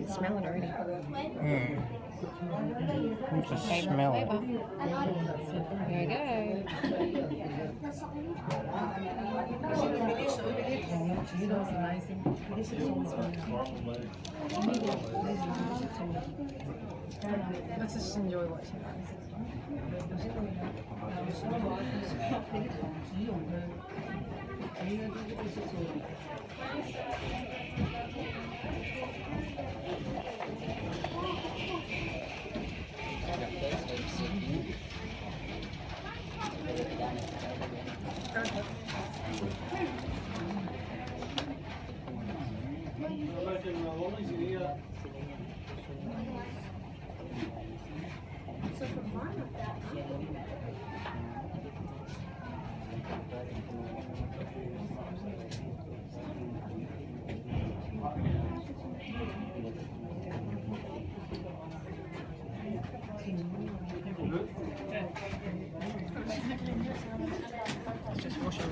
Smell it already. Just smell it. Here we go. Let's just enjoy watching Just wash it.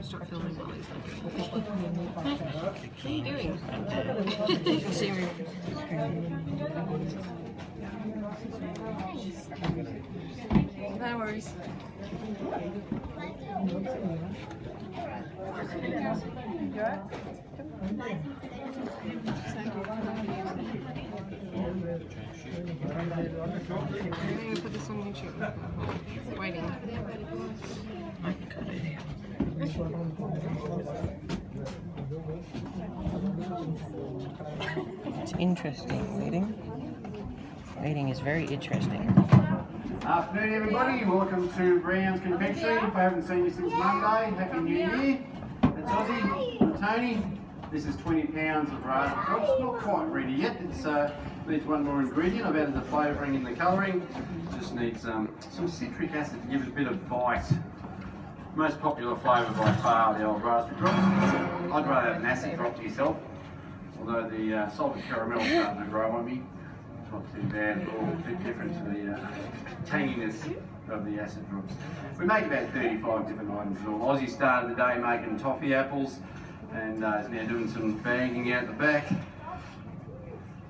Stop filming while he's what are you doing? Serious. No worries. I'm going to put this on YouTube. Waiting. I can cut it out. It's interesting, eating. Eating is very interesting. Afternoon everybody, welcome to Brown's Confectionery. If I haven't seen you since Monday, Happy New Year. It's Ozzy, Tony. This is 20 pounds of raspberry drops. Not quite ready yet, it needs one more ingredient. I've added the flavouring and the colouring. Just needs some citric acid to give it a bit of bite. Most popular flavour by far, the old raspberry drops. I'd rather have an acid drop to yourself, although the salted caramel is starting to grow on me. It's not too bad at all, a bit different to the tanginess of the acid drops. We make about 35 different items in all. Ozzy started the day making toffee apples and is now doing some bagging out the back.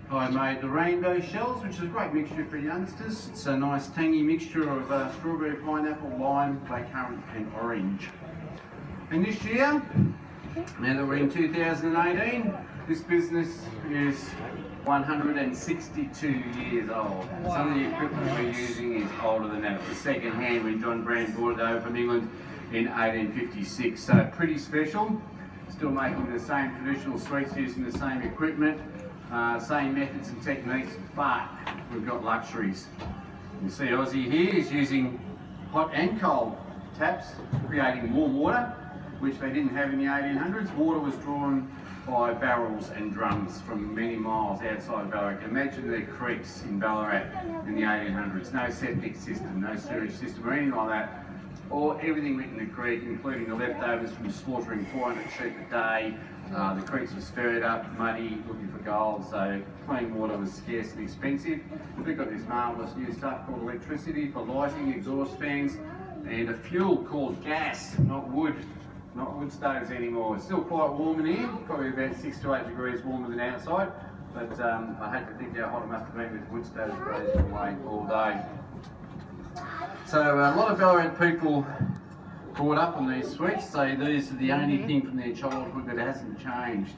I made the rainbow shells, which is a great mixture for youngsters. It's a nice tangy mixture of strawberry, pineapple, lime, blackcurrant and orange. And this year, now that we're in 2018, this business is 162 years old. Wow. Some of the equipment we're using is older than that. It was second hand when John Brand brought it over from England in 1856. So pretty special. Still making the same traditional sweets using the same equipment. Same methods and techniques, but we've got luxuries. You see Ozzy here is using hot and cold taps, creating warm water which they didn't have in the 1800s. Water was drawn by barrels and drums from many miles outside of Ballarat. Imagine the creeks in Ballarat in the 1800s. No septic system, no sewage system or anything like that. Everything went in the creek, including the leftovers from slaughtering 400 sheep a day. The creeks were stirred up, muddy, looking for gold, so clean water was scarce and expensive. We've got this marvellous new stuff called electricity for lighting, exhaust fans, and a fuel called gas, not wood stoves anymore. It's still quite warm in here, probably about 6 to 8 degrees warmer than outside, but I hate to think how hot it must have been with wood stoves blazing away all day. So a lot of Ballarat people brought up on these sweets, so these are the only thing from their childhood that hasn't changed.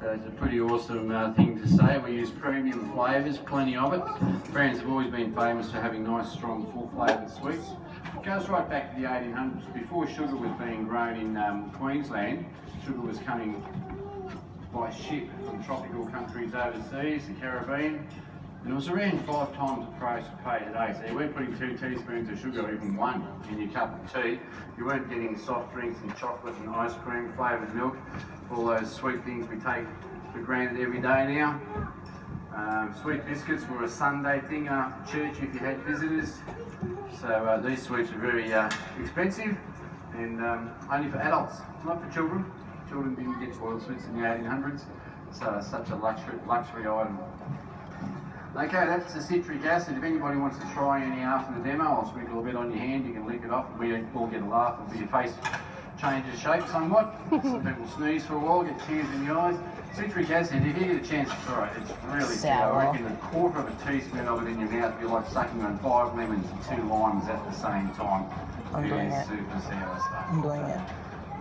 So it's a pretty awesome thing to say. We use premium flavours, plenty of it. Brands have always been famous for having nice, strong, full flavoured sweets. It goes right back to the 1800s. Before sugar was being grown in Queensland, sugar was coming by ship from tropical countries overseas, the Caribbean. And it was around 5 times the price you pay today. So you weren't putting 2 teaspoons of sugar, or even 1, in your cup of tea. You weren't getting soft drinks and chocolate and ice cream, flavoured milk, all those sweet things we take for granted every day now. Sweet biscuits were a Sunday thing after church if you had visitors. So these sweets are very expensive and only for adults, not for children. Children didn't get spoiled sweets in the 1800s, so it's such a luxury item. Okay, that's the citric acid. If anybody wants to try any after the demo, I'll sprinkle a bit on your hand, you can lick it off, and we all get a laugh, and your face changes shape somewhat. Some people sneeze for a while, get tears in the eyes. Citric acid, if you get a chance to try it, it's really sour. I reckon a quarter of a teaspoon of it in your mouth would be like sucking on 5 lemons and 2 limes at the same time. I'm doing it. Super sour stuff. I'm doing it.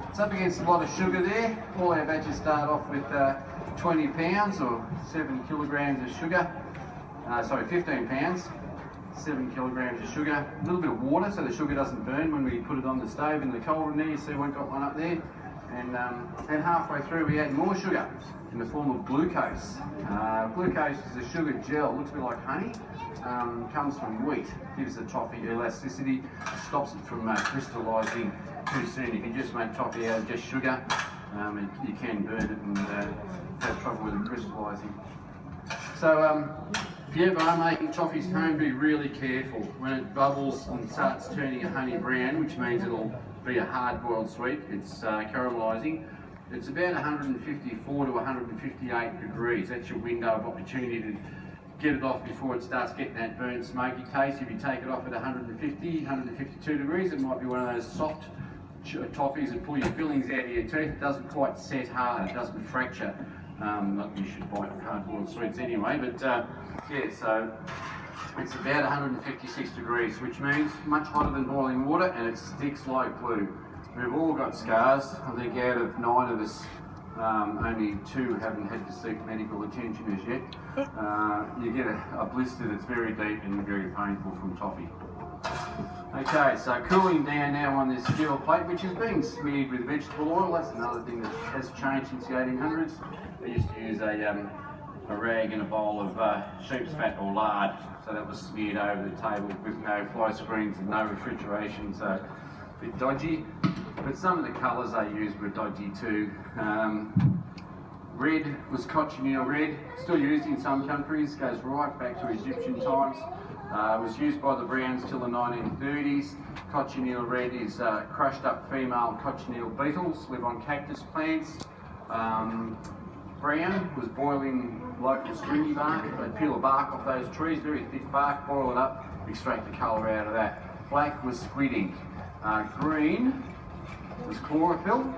It's up against a lot of sugar there. All our batches start off with 20 pounds or 7 kilograms of sugar. 15 pounds, 7 kilograms of sugar, a little bit of water so the sugar doesn't burn when we put it on the stove in the cauldron there. You see one got one up there. And then halfway through we add more sugar in the form of glucose. Glucose is a sugar gel, looks a bit like honey, comes from wheat, gives the toffee elasticity, stops it from crystallising too soon. If you just make toffee out of just sugar, you can burn it and have trouble with it crystallising. So if you ever are making toffees at home, be really careful. When it bubbles and starts turning a honey brown, which means it'll be a hard-boiled sweet, it's caramelising. It's about 154 to 158 degrees. That's your window of opportunity to get it off before it starts getting that burnt, smoky taste. If you take it off at 150, 152 degrees, it might be one of those soft toffees that pull your fillings out of your teeth. It doesn't quite set hard, it doesn't fracture. Not that you should buy hard-boiled sweets anyway, but yeah, so it's about 156 degrees, which means much hotter than boiling water, and it sticks like glue. We've all got scars. I think out of 9 of us, only 2 haven't had to seek medical attention as yet. You get a blister that's very deep and very painful from toffee. Okay, so cooling down now on this steel plate, which is being smeared with vegetable oil. That's another thing that has changed since the 1800s. They used to use a rag in a bowl of sheep's fat or lard, so that was smeared over the table with no fly screens and no refrigeration, so a bit dodgy. But some of the colours they used were dodgy too. Red was cochineal red, still used in some countries, goes right back to Egyptian times. It was used by the Browns till the 1930s. Cochineal red is crushed up female cochineal beetles, live on cactus plants. Brown was boiling local stringy bark. They peel the bark off those trees, very thick bark, boil it up, extract the colour out of that. Black was squid ink. Green was chlorophyll.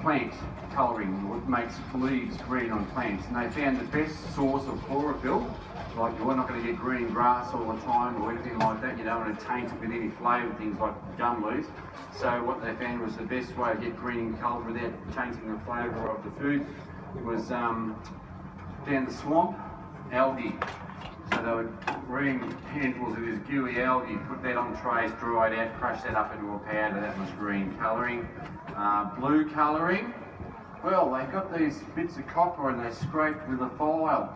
Plant colouring, what makes leaves green on plants. And they found the best source of chlorophyll, like you're not going to get green grass all the time or anything like that. You don't want to taint it with any flavoured things like gum leaves. So what they found was the best way to get green colour without tainting the flavour of the food was down the swamp, algae. So they would bring handfuls of this gooey algae, put that on trays, dry it out, crush that up into a powder. That was green colouring. Blue colouring, well, they got these bits of copper and they scraped with a file,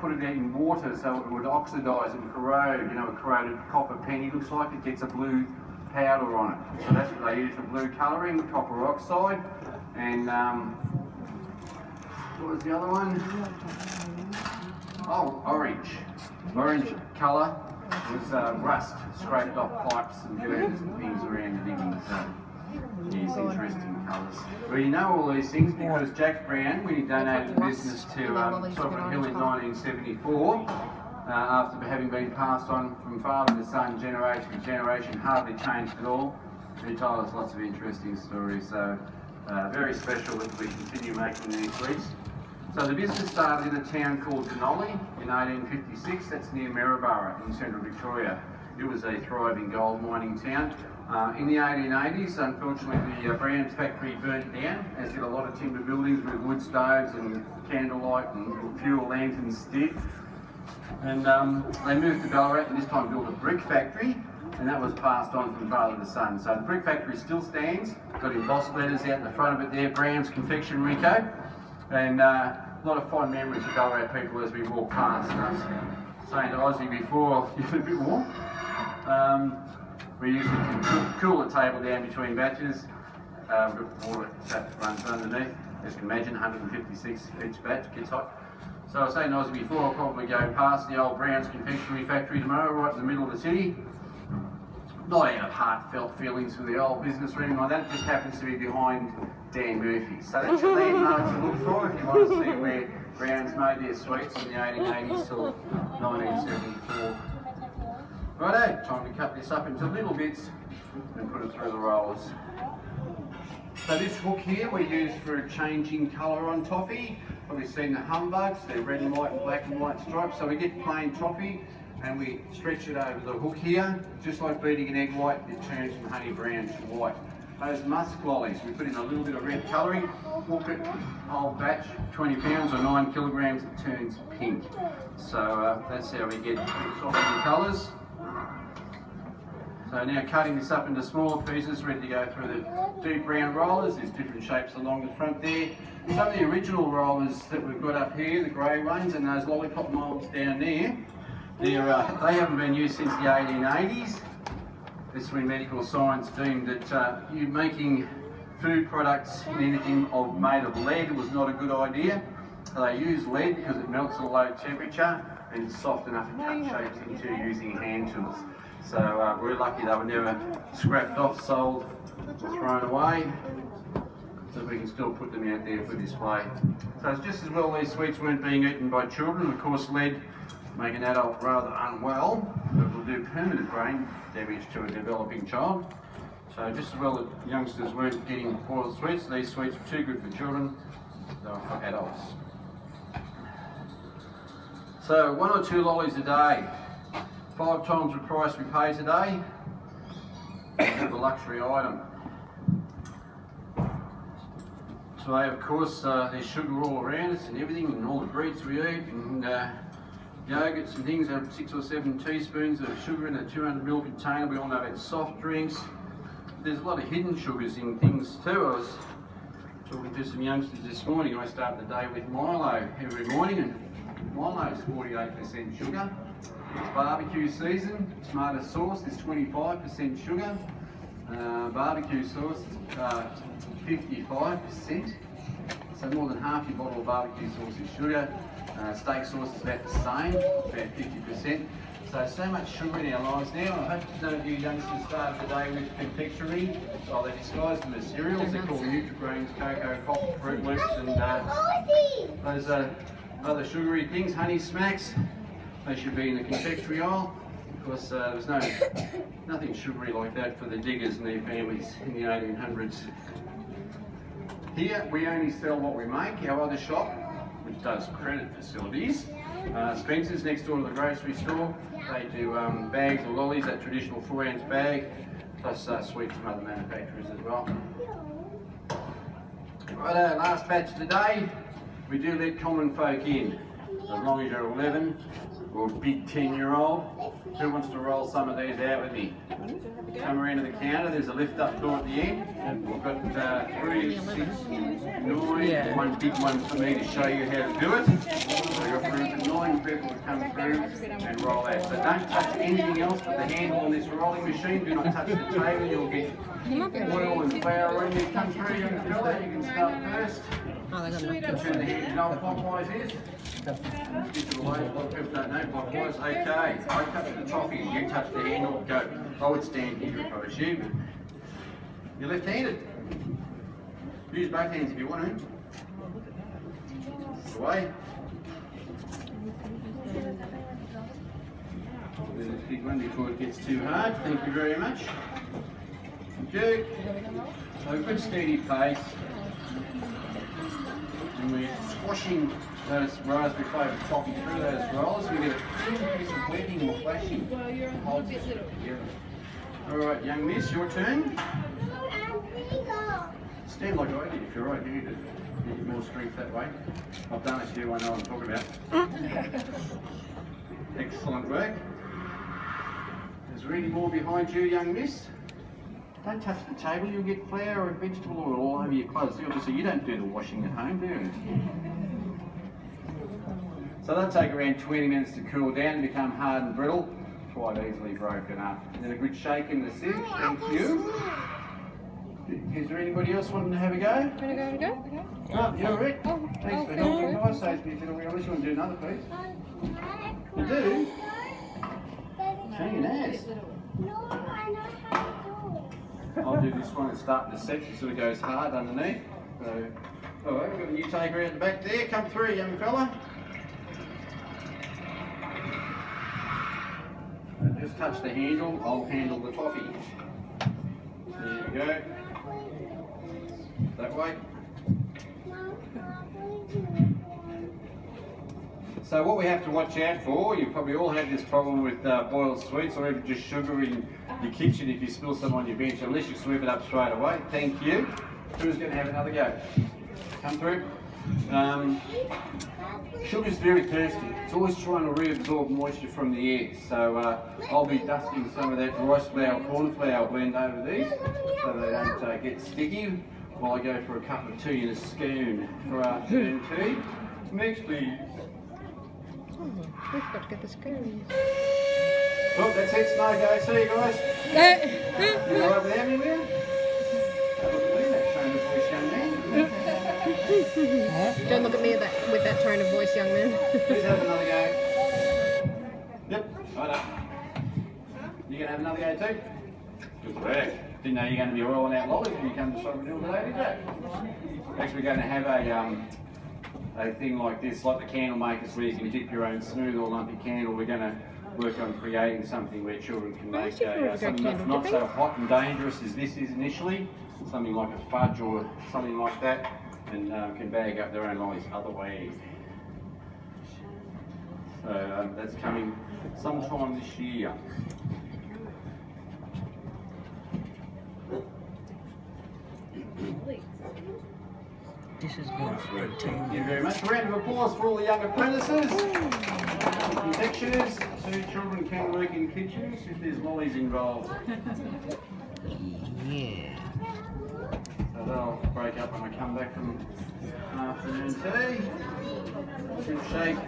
put it in water so it would oxidise and corrode. You know, a corroded copper penny looks like, it gets a blue powder on it. So that's what they use for blue colouring, copper oxide, and what was the other one? Oh, orange. Orange colour was rust scraped off pipes and girders and things around the diggings. Yes, interesting colours. Well, you know all these things because Jack Brown, when he donated the business to Sovereign Hill in 1974, after having been passed on from father to son, generation to generation, hardly changed at all. He told us lots of interesting stories, so very special that we continue making these sweets. So the business started in a town called Denali in 1856, that's near Maryborough in central Victoria. It was a thriving gold mining town. In the 1880s, unfortunately, the Brands factory burnt down, as did a lot of timber buildings with wood stoves and candlelight and fuel lanterns did. And they moved to Ballarat and this time built a brick factory, and that was passed on from father to son. So the brick factory still stands, got embossed letters out in the front of it there, Brands Confectionery Co. And a lot of fond memories of Ballarat people as we walk past. And I was saying to Ozzy before, you feel a bit warm. We usually can cool the table down between batches. We've got water tap runs underneath. As you can imagine, 156 each batch gets hot. So I was saying to Ozzy before, I'll probably go past the old Brown's Confectionery Factory tomorrow, right in the middle of the city. Not out of heartfelt feelings for the old business or anything like that, it just happens to be behind Dan Murphy's. So that's your landmark to look for if you want to see where Brown's made their sweets in the 1880s till 1974. Righto, time to cut this up into little bits and put it through the rollers. So this hook here we use for changing colour on toffee. Probably seen the humbugs, they're red and white and black and white stripes. So we get plain toffee and we stretch it over the hook here, just like beating an egg white, it turns from honey brown to white. Those musk lollies, we put in a little bit of red colouring, hook it, whole batch, 20 pounds or 9 kilograms, it turns pink. So that's how we get soft colours. So now cutting this up into smaller pieces, ready to go through the deep round rollers. There's different shapes along the front there. Some of the original rollers that we've got up here, the grey ones, and those lollipop moulds down there, they haven't been used since the 1880s. This is when medical science deemed that you making food products in anything made of lead was not a good idea. So they use lead because it melts at a low temperature and it's soft enough to cut shapes into using hand tools. So we're lucky they were never scrapped off, sold or thrown away, so we can still put them out there for display. So it's just as well these sweets weren't being eaten by children. Of course lead make an adult rather unwell, but will do permanent brain damage to a developing child. So just as well that youngsters weren't getting boiled sweets, these sweets were too good for children, they were for adults. So 1 or 2 lollies a day, 5 times the price we pay today, it's a luxury item. So of course there's sugar all around us and everything, and all the breeds we eat, and yogurts and things have 6 or 7 teaspoons of sugar in a 200ml container. We all know about soft drinks. There's a lot of hidden sugars in things too. I was talking to some youngsters this morning. I start the day with Milo every morning, and Milo's 48% sugar. It's barbecue season. Tomato sauce is 25% sugar. Barbecue sauce is 55%. So more than half your bottle of barbecue sauce is sugar. Steak sauce is about the same, about 50%. So much sugar in our lives now. I hope none of you youngsters started the day with confectionery. Oh, they disguise them as cereals. They're called Nutri-Grains, Cocoa, Pop, Fruit Loops, and those other sugary things, Honey Smacks. They should be in the confectionery aisle. Of course, there's nothing sugary like that for the diggers and their families in the 1800s. Here, we only sell what we make. Our other shop, which does credit facilities, Spencer's next door to the grocery store. They do bags of lollies, that traditional 4-ounce bag, plus sweets from other manufacturers as well. Right, last batch today, we do let common folk in. So as long as you're 11 or a big 10-year-old, Who wants to roll some of these out with me? Come around to the counter, there's a lift up door at the end. We've got 3, 6, 9, one big one for me to show you how to do it. So you've got room for 9 people to come through and roll out. So don't touch anything else but the handle on this rolling machine. Do not touch the table, you'll get oil and flour when you come through, young fella. You can start first. Oh, they got enough. Turn the hand, you know what clockwise is? Stick to the way, a lot of people don't know clockwise. Okay, I touch the toffee, you touch the handle, go. I would stand here if I was you. You're left-handed. Use both hands if you want to. This way. Do this big one before it gets too hard. Thank you very much. Thank you. So a good steady pace. And we're squashing those raspberry flavoured toffee through those rolls. We get a thin piece of wetting or flashing. Hold this together. Alright, young miss, your turn. Stand like I did if you're right-handed. Get more strength that way. I've done it too, I know what I'm talking about. Excellent work. Is there any more behind you, young miss? Don't touch the table, you'll get flour and vegetable oil all over your clothes. Obviously you don't do the washing at home, do you? So that'll take around 20 minutes to cool down and become hard and brittle, quite easily broken up. And then a good shake in the sink, thank you. Is there anybody else wanting to have a go? Want to go? Oh, you're right. Thanks for helping guys. Saves me a bit of wheel. Unless you want to do another piece. You do? Show your ass. No, I know how to do it. I'll do this one and start the section so it goes hard underneath. So, alright, we've got a new taker out the back there. Come through, young fella. Just touch the handle, I'll handle the toffee. There you go. That way. So what we have to watch out for, you've probably all had this problem with boiled sweets or even just sugar in your kitchen if you spill some on your bench, unless you sweep it up straight away. Thank you. Who's going to have another go? Come through. Sugar's very thirsty. It's always trying to reabsorb moisture from the air. So I'll be dusting some of that rice flour, corn flour blend over these so they don't get sticky while I go for a cup of tea and a spoon for afternoon tea. Next please. We've got to get the spoons. Oh, that's it. No go. See you guys. You all right without me, Will? Don't look at me with that tone of voice, young man. Please have another go. Yep, right up. You gonna have another go too? Good work. Didn't know you're going to be rolling out lollies when you come to Sovereign today, did you? Actually, we're going to have a thing like this, like the candle makers, where you can dip your own smooth or lumpy candle. We're going to work on creating something where children can make something that's not so hot and dangerous as this is initially, something like a fudge or something like that, and can bag up their own lollies other ways. So that's coming sometime this year. This is good for a Thank you very much. A round of applause for all the young apprentices, confectioners, so children can work in kitchens if there's lollies involved. Yeah. So they'll break up when I come back from afternoon tea. Good shake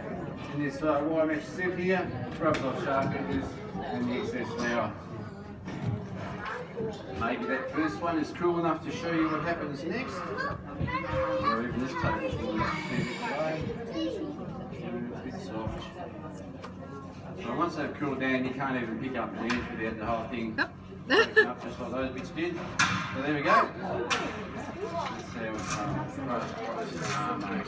in this YMF sieve here. Rubs off sharp edges and the excess flour. Maybe that first one is cool enough to show you what happens next. Or even this table's cool enough to see it away. A bit soft. So once they've cooled down, you can't even pick up the ends without the whole thing breaking up just like those bits did. So there we go. Let's see what's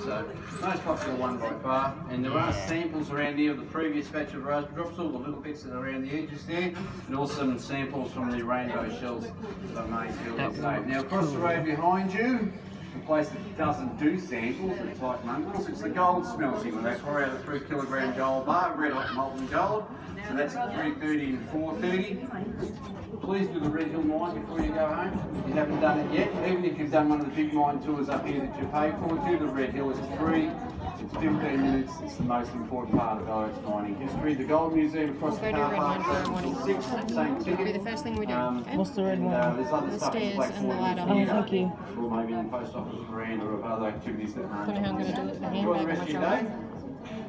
so most popular one by far. And there are samples around here of the previous batch of raspberry drops, all the little bits that are around the edges there, and also some samples from the rainbow shells that I made feel the same. Now across the road behind you, a place that doesn't do samples and type numbers, it's the gold smelting. They pour out a 3 kilogram gold bar, red hot molten gold. So that's at 3:30 and 4:30. Please do the Red Hill mine before you go home. If you haven't done it yet, even if you've done one of the big mine tours up here that you pay for, do the Red Hill. It's free. It's 15 minutes. It's the most important part of Ballarats mining history. The Gold Museum across the We'll go car to park Red Mine opens tomorrow till 6. Same That'll be ticket. the first thing we do. Okay? What's the red one? There's other The stuff in stairs and the ladder. Oh, thank you. Or maybe in the post office veranda or other activities that aren't. Don't know how I'm going to do it. The Enjoy the handbag on rest my of your shoulder. day.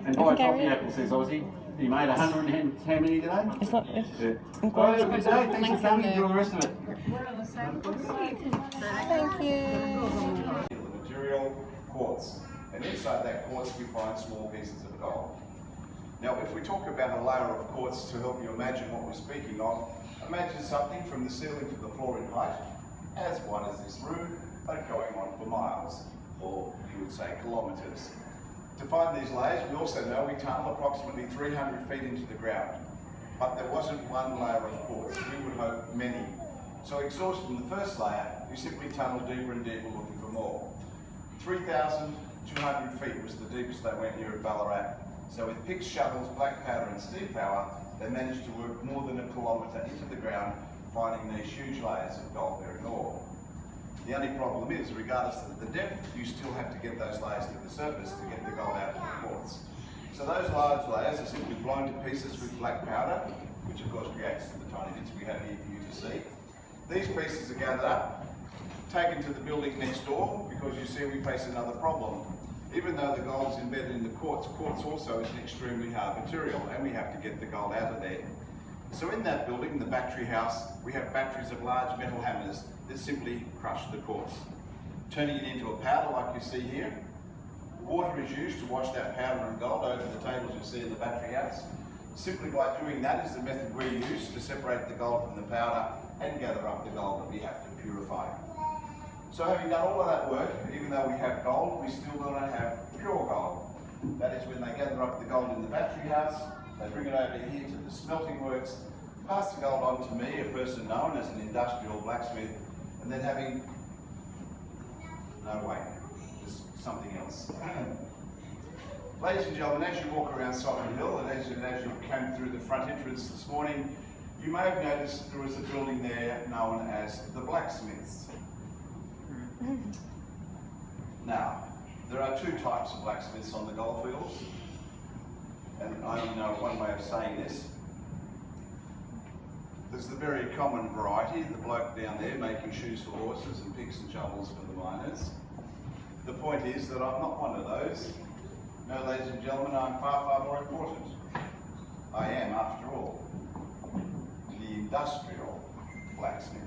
And buy a coffee apple, says Aussie. You made 110 how many today? It's not. It's Yeah. I'm Well, have a glad. good day. Thanks for Lengthen coming. the- Enjoy the rest of it. Thank you. The material quartz, and inside that quartz we find small pieces of gold. Now if we talk about a layer of quartz to help you imagine what we're speaking of, imagine something from the ceiling to the floor in height, as wide as this room, but going on for miles, or you would say kilometres. To find these layers, we also know we tunnel approximately 300 feet into the ground, but there wasn't one layer of quartz, we would hope many. So exhausted from the first layer, you simply tunnel deeper and deeper looking for more. 3,200 feet was the deepest they went here at Ballarat. So with picks, shovels, black powder and steam power, they managed to work more than a kilometre into the ground, finding these huge layers of gold-bearing ore. The only problem is, regardless of the depth, you still have to get those layers to the surface to get the gold out of the quartz. So those large layers are simply blown to pieces with black powder, which of course reacts to the tiny bits we have here for you to see. These pieces are gathered up, taken to the building next door, because you see we face another problem. Even though the gold is embedded in the quartz, quartz also is an extremely hard material, and we have to get the gold out of there. So in that building, the battery house, we have batteries of large metal hammers that simply crush the quartz, turning it into a powder like you see here. Water is used to wash that powder and gold over the tables you see in the battery house. Simply by doing that is the method we use to separate the gold from the powder and gather up the gold that we have to purify. So having done all of that work, even though we have gold, we still do not have pure gold. That is when they gather up the gold in the battery house, they bring it over here to the smelting works, pass the gold on to me, a person known as an industrial blacksmith, and then having, no way, just something else. Ladies and gentlemen, as you walk around Sovereign Hill, and as you came through the front entrance this morning, you may have noticed there was a building there known as the Blacksmiths. Now, there are two types of blacksmiths on the goldfields, and I only know one way of saying this. There's the very common variety, the bloke down there making shoes for horses and picks and shovels for the miners. The point is that I'm not one of those. No, ladies and gentlemen, I'm far, far more important. I am, after all, the industrial blacksmith.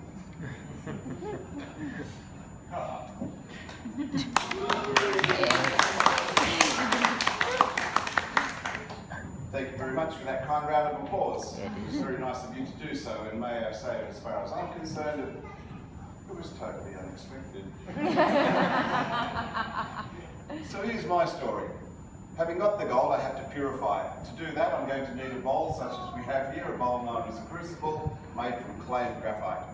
Thank you very much for that kind round of applause. It was very nice of you to do so, and may I say, as far as I'm concerned, it was totally unexpected. So here's my story. Having got the gold, I have to purify it. To do that, I'm going to need a bowl such as we have here, a bowl known as a crucible, made from clay and graphite.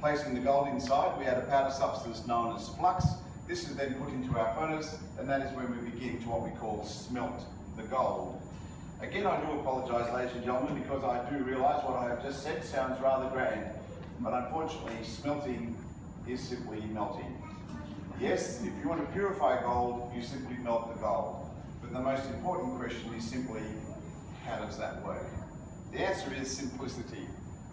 Placing the gold inside, we add a powder substance known as flux. This is then put into our furnace, and that is when we begin to what we call smelt the gold. Again, I do apologise, ladies and gentlemen, because I do realise what I have just said sounds rather grand, but unfortunately, smelting is simply melting. Yes, if you want to purify gold, you simply melt the gold. But the most important question is simply, how does that work? The answer is simplicity.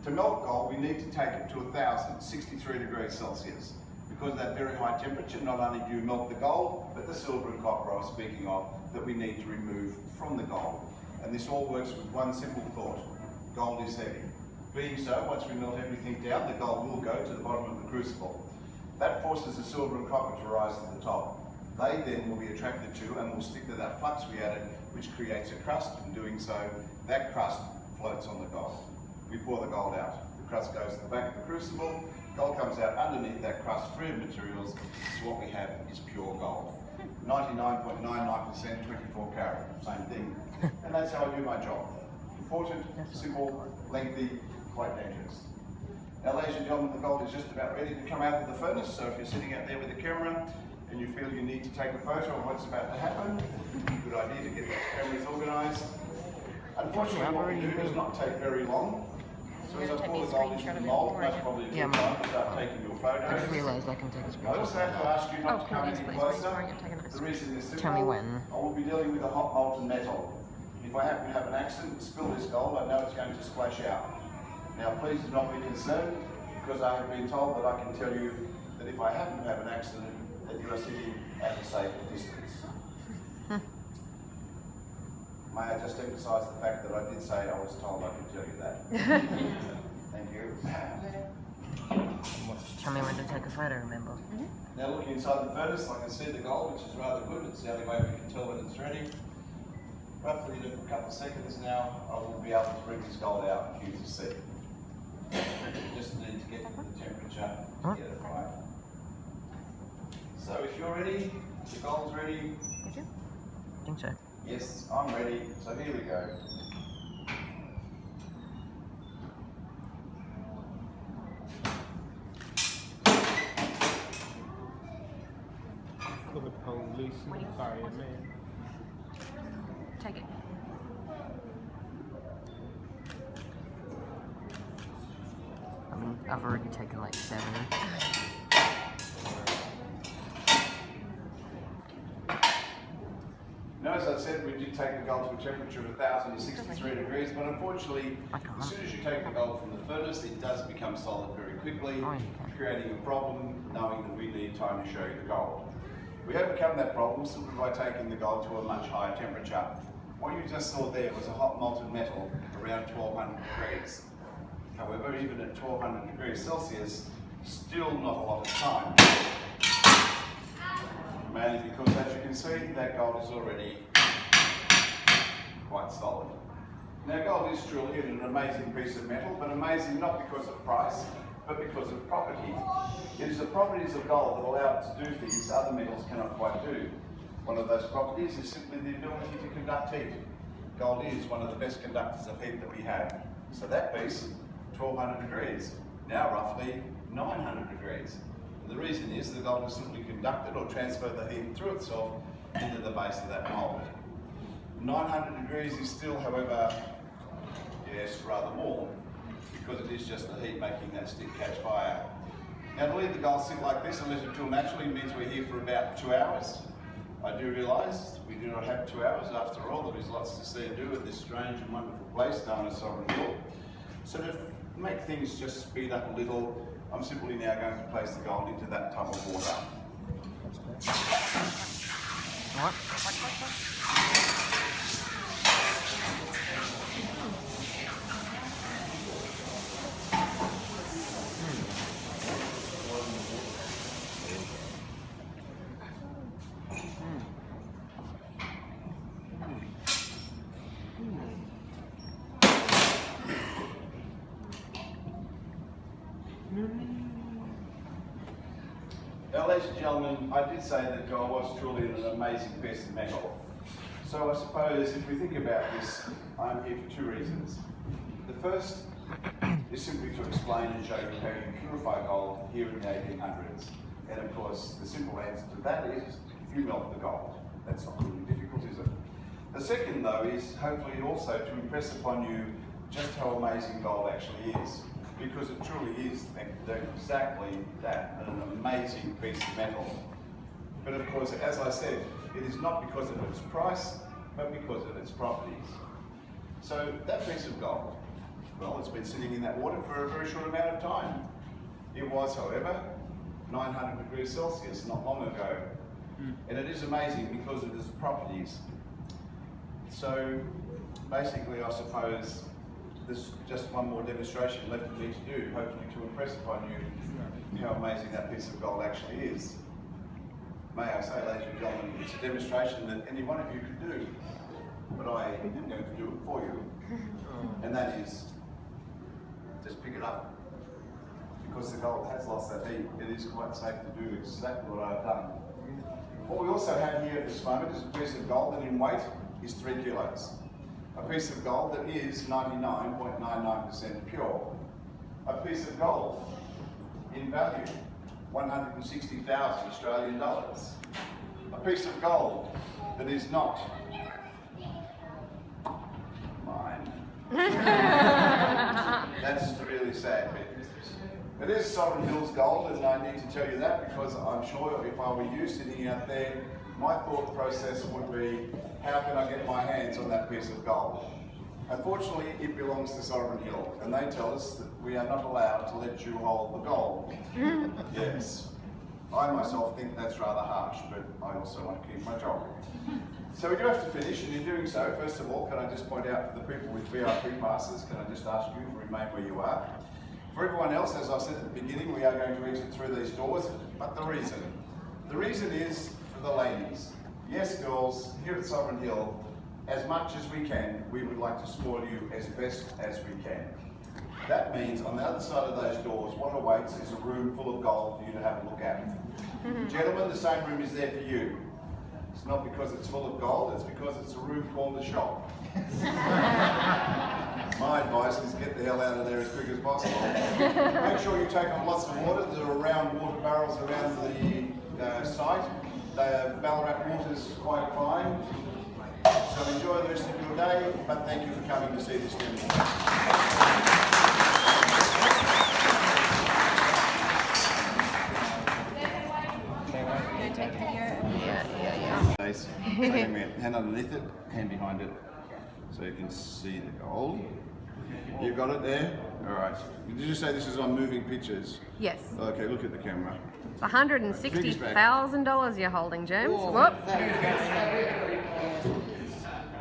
To melt gold, we need to take it to 1,063 degrees Celsius. Because of that very high temperature, not only do you melt the gold, but the silver and copper I was speaking of, that we need to remove from the gold. And this all works with one simple thought: gold is heavy. Being so, once we melt everything down, the gold will go to the bottom of the crucible. That forces the silver and copper to rise to the top. They then will be attracted to and will stick to that flux we added, which creates a crust. In doing so, that crust floats on the gold. We pour the gold out. The crust goes to the back of the crucible. Gold comes out underneath that crust, free of materials. So what we have is pure gold. 99.99% 24 karat, same thing. And that's how I do my job. Important, simple, lengthy, quite dangerous. Now, ladies and gentlemen, the gold is just about ready to come out of the furnace. So if you're sitting out there with a camera and you feel you need to take a photo of what's about to happen, good idea to get those cameras organised. Unfortunately, what we do does not take very long. So as I Take pour me a the gold into screenshot the of it mould, before I that's get- probably a Yeah, good time to start taking your I photos. just realised I can take a I screenshot. also have to ask you Oh, not to cool, come yes, any please. closer. Before I get taken The reason is simple. Tell me when. I will be dealing with a hot molten metal. If I happen to have an accident and spill this gold, I know it's going to splash out. Now please do not be concerned, because I have been told that I can tell you that if I happen to have an accident, that you are sitting at a safe distance. May I just emphasise the fact that I did say I was told I could tell you that. Thank you. Tell me when to take a photo, remember? Now looking inside the furnace, I can see the gold, which is rather good. It's the only way we can tell when it's ready. Roughly in a couple of seconds now, I will be able to bring this gold out for you to see. Just need to get the temperature to get it right. So if you're ready, the gold's ready. Did you? I think so. Yes, I'm ready. So here we go. For the police and fireman. Take it. I mean, I've already taken like 7. Now, as I said, we did take the gold to a temperature of 1,063 degrees, but unfortunately, as soon as you take the gold from the furnace, it does become solid very quickly, creating a problem, knowing that we need time to show you the gold. We overcome that problem simply by taking the gold to a much higher temperature. What you just saw there was a hot molten metal around 1200 degrees. However, even at 1200 degrees Celsius, still not a lot of time. Mainly because, as you can see, that gold is already quite solid. Now, gold is truly an amazing piece of metal, but amazing not because of price, but because of property. It is the properties of gold that allow it to do things other metals cannot quite do. One of those properties is simply the ability to conduct heat. Gold is one of the best conductors of heat that we have. So that piece, 1200 degrees, now roughly 900 degrees. The reason is the gold has simply conducted or transferred the heat through itself into the base of that mould. 900 degrees is still, however, yes, rather warm, because it is just the heat making that stick catch fire. Now, to leave the gold sit like this and let it cool naturally means we're here for about 2 hours. I do realise we do not have 2 hours. After all, there is lots to see and do at this strange and wonderful place known as Sovereign Hill. So to make things just speed up a little, I'm simply now going to place the gold into that tub of water. What? Now, ladies and gentlemen, I did say that gold was truly an amazing piece of metal. So I suppose if we think about this, I'm here for 2 reasons. The first is simply to explain and show you how you purify gold here in the 1800s. And of course, the simple answer to that is you melt the gold. That's not really difficult, is it? The second, though, is hopefully also to impress upon you just how amazing gold actually is. Because it truly is exactly that, an amazing piece of metal. But of course, as I said, it is not because of its price, but because of its properties. So that piece of gold, well, it's been sitting in that water for a very short amount of time. It was, however, 900 degrees Celsius not long ago. And it is amazing because of its properties. So basically, I suppose, there's just one more demonstration left for me to do, hopefully to impress upon you how amazing that piece of gold actually is. May I say, ladies and gentlemen, it's a demonstration that any one of you could do, but I am going to do it for you. And that is, just pick it up. Because the gold has lost that heat, it is quite safe to do exactly what I've done. What we also have here at this moment is a piece of gold that in weight is 3 kilos. A piece of gold that is 99.99% pure. A piece of gold in value, 160,000 Australian dollars. A piece of gold that is not mine. That's 3 really sad bit. It is Sovereign Hills gold, and I need to tell you that because I'm sure if I were you sitting out there, my thought process would be, how can I get my hands on that piece of gold? Unfortunately, it belongs to Sovereign Hill, and they tell us that we are not allowed to let you hold the gold. Yes. I myself think that's rather harsh, but I also want to keep my job. So we do have to finish, and in doing so, first of all, can I just point out for the people with VIP passes, can I just ask you to remain where you are? For everyone else, as I said at the beginning, we are going to exit through these doors, but the reason is for the ladies. Yes, girls, here at Sovereign Hill, as much as we can, we would like to spoil you as best as we can. That means on the other side of those doors, what awaits is a room full of gold for you to have a look at. Gentlemen, the same room is there for you. It's not because it's full of gold, it's because it's a room called the shop. My advice is get the hell out of there as quick as possible. Make sure you take on lots of water. There are round water barrels around the site. The Ballarat water is quite fine. So enjoy the rest of your day, but thank you for coming to see this demonstration. Nice. Hand underneath it, hand behind it, so you can see the gold. You got it there? All right. Did you say this is on moving pictures? Yes. Okay, look at the camera. It's $160,000 you're holding, James. Whoop.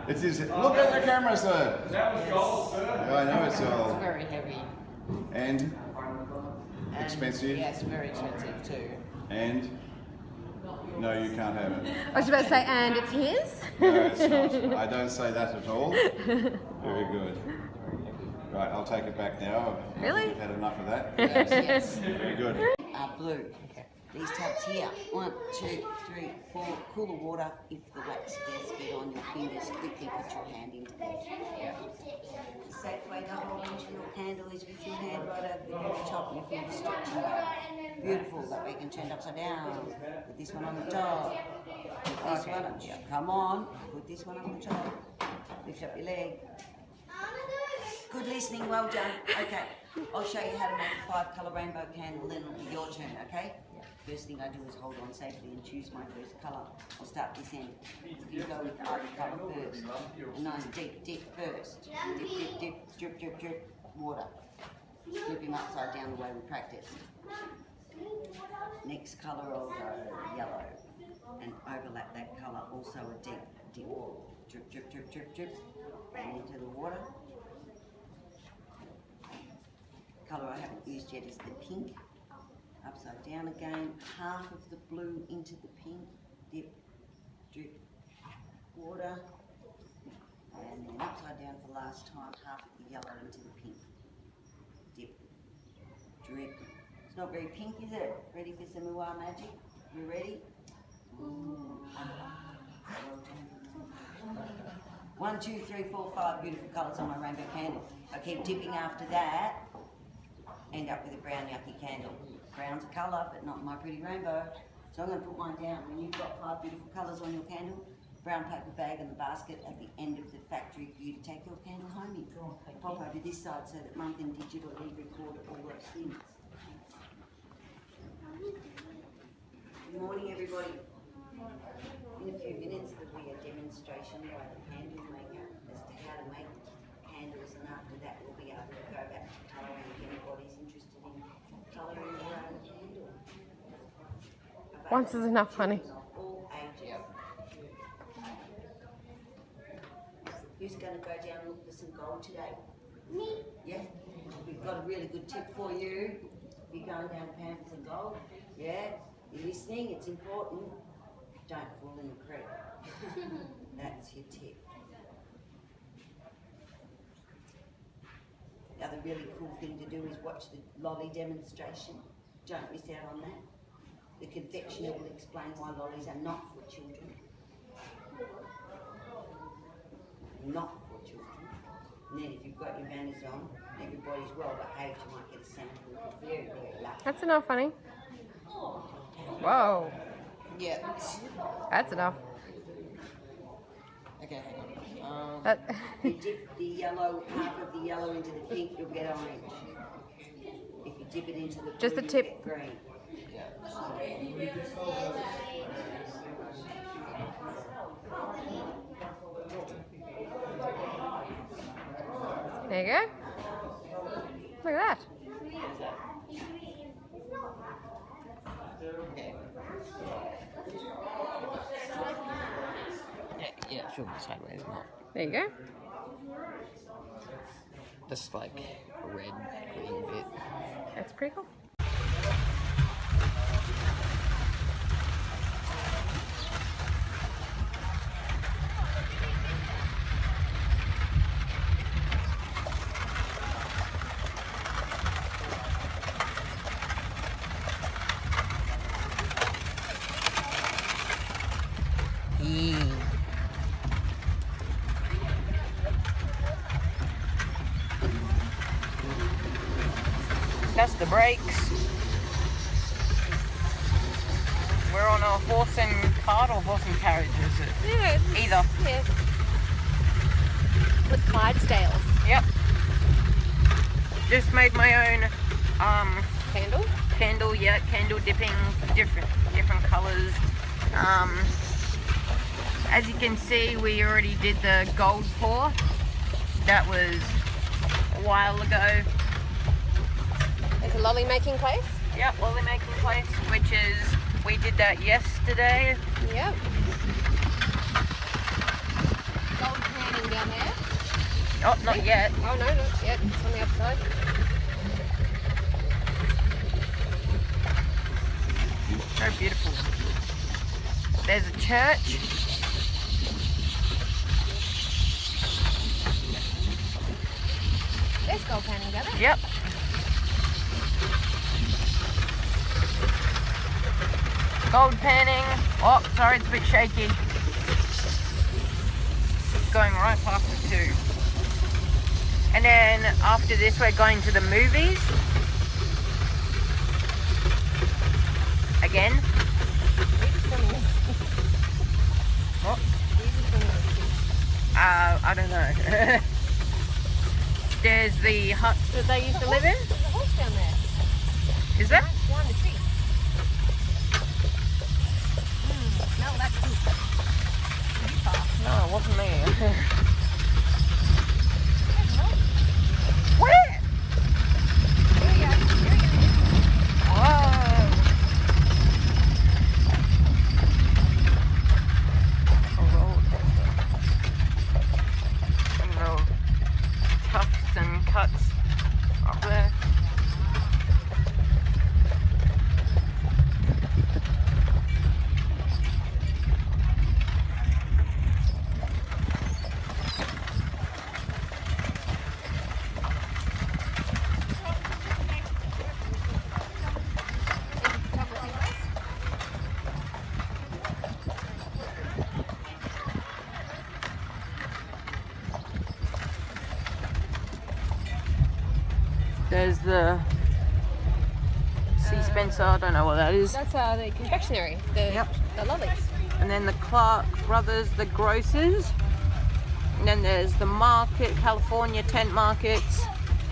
It is. Look at the camera, sir. That was gold, sir. I know it's gold. It's very heavy. And expensive. Yes, very expensive too. And no, you can't have it. I was about to say, and it's his? No, it's not. I don't say that at all. Very good. Right, I'll take it back now. Really? You've had enough of that. Yes. Very good. Blue. These tabs here. 1, 2, 3, 4. Cool the water. If the wax does get on your fingers, quickly put your hand into that. The safe way to hold onto your candle is with your hand right over the very top and your fingers stretching out. Beautiful. That way you can turn upside down. Put this one on the top. Put this one up. Come on. Put this one on the top. Lift up your leg. Good listening, well done. Okay, I'll show you how to make a 5-colour rainbow candle, then it'll be your turn, okay? First thing I do is hold on safely and choose my first colour. I'll start this end. You go with the other colour first. A nice deep dip first. Dip, dip, dip, drip, drip, drip, water. Flip him upside down the way we practice. Next colour I'll go yellow and overlap that colour, also a deep dip. Drip, drip, drip, drip, drip, and into the water. Colour I haven't used yet is the pink. Upside down again, half of the blue into the pink, dip, drip, water, and then upside down for the last time, half of the yellow into the pink, dip, drip. It's not very pink, is it? Ready for some Uwa magic? You ready? Ooh. Well done. 1, 2, 3, 4, 5 beautiful colours on my rainbow candle. I keep dipping after that. End up with a brown yucky candle. Brown's a colour, but not my pretty rainbow. So I'm going to put mine down. When you've got 5 beautiful colours on your candle, brown paper bag and the basket at the end of the factory for you to take your candle home in. Pop over this side so that Mum can digitally record all those things. Good morning, everybody. In a few minutes there'll be a demonstration by the candle maker as to how to make candles, and after that we'll be able to go back to colouring if anybody's interested in colouring their own candle. Once is enough, honey. All ages. Who's going to go down and look for some gold today? Me. Yeah? We've got a really good tip for you. You're going down to pan for some gold? Yeah? You're listening? It's important. Don't fall in the creek. That's your tip. The other really cool thing to do is watch the lolly demonstration. Don't miss out on that. The confectioner will explain why lollies are not for children. Not for children. And then if you've got your manners on, everybody's well behaved, you might get a sample if you're very, very lucky. That's enough, honey. Whoa. Yeah. That's enough. Okay, hang on. That You dip the yellow, half of the yellow into the pink, you'll get orange. dip it into the Just the blue, tip. you get green. There you go. Look at that. Yeah, film it sideways, not There you go. this like red, green bit. That's pretty cool. That's the brakes. We're on a horse and cart or horse and carriage, is it? Yeah. Either. Yeah. With Clydesdales. Yep. Just made my own Candle. candle, yeah, candle dipping, different colours. As you can see, we already did the gold pour. That was a while ago. It's a lolly making place. Yep, lolly making place, which is, we did that yesterday. Yep. Gold panning down there. Oh, not yet. Oh no, not yet. It's on the other side. So beautiful. There's a church. There's gold panning down there. Yep. Gold panning. Oh, sorry, it's a bit shaky. Going right past it too. And then after this, we're going to the movies. Again. What? I don't know. There's the huts that they used to live in. There's a horse down there. Is there? Behind the tree. Smell that poop. No, it wasn't me. Where? Whoa. A roller coaster. Some little tufts and cuts up there. There's the C. Spencer, I don't know what that is. That's the confectionery. The lollies. And then the Clark Brothers, the grocers. And then there's the market, California tent markets.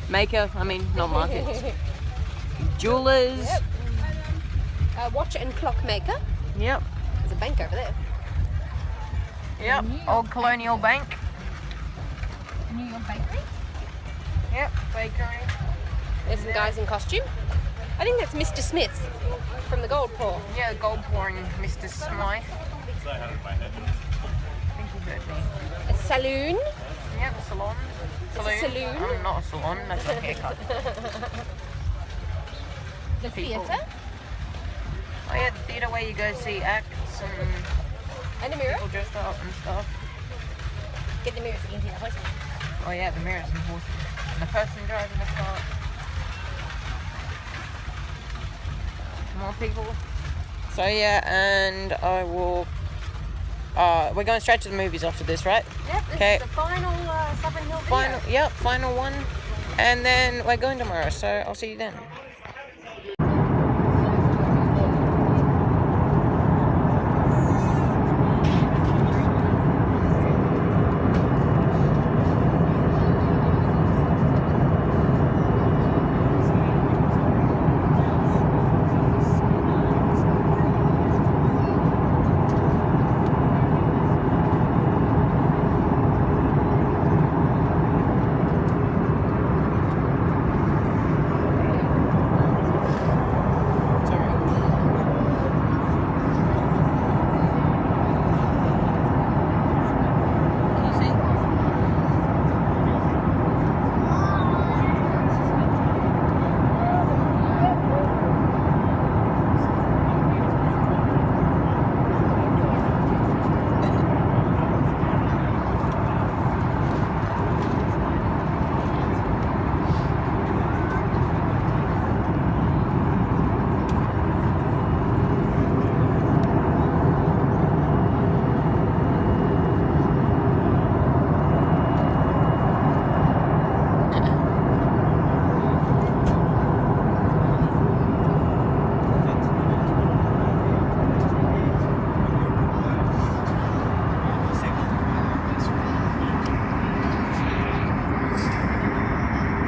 Maker, I mean, not markets. Jewelers. Yep. Watch and clock maker. Yep. There's a bank over there. Yep. Old Colonial Bank. New York Bakery. Yep. Bakery. There's some guys in costume. I think that's Mr. Smith from the Gold Pour. Yeah, gold pouring Mr. Smythe. I think he heard me. A saloon. Yep, a salon. It's a saloon. Not a salon, that's a haircut. The People. theatre. Oh yeah, the theatre where you go see acts and And a mirror. people dressed up and stuff. Get the mirror so you can see the horse. Oh yeah, the mirrors and horses. And the person driving the car. More people. So yeah, and I will... we're going straight to the movies after this, right? Yep, this Okay. is the final Southern Hill video. Final one. And then we're going tomorrow, so I'll see you then.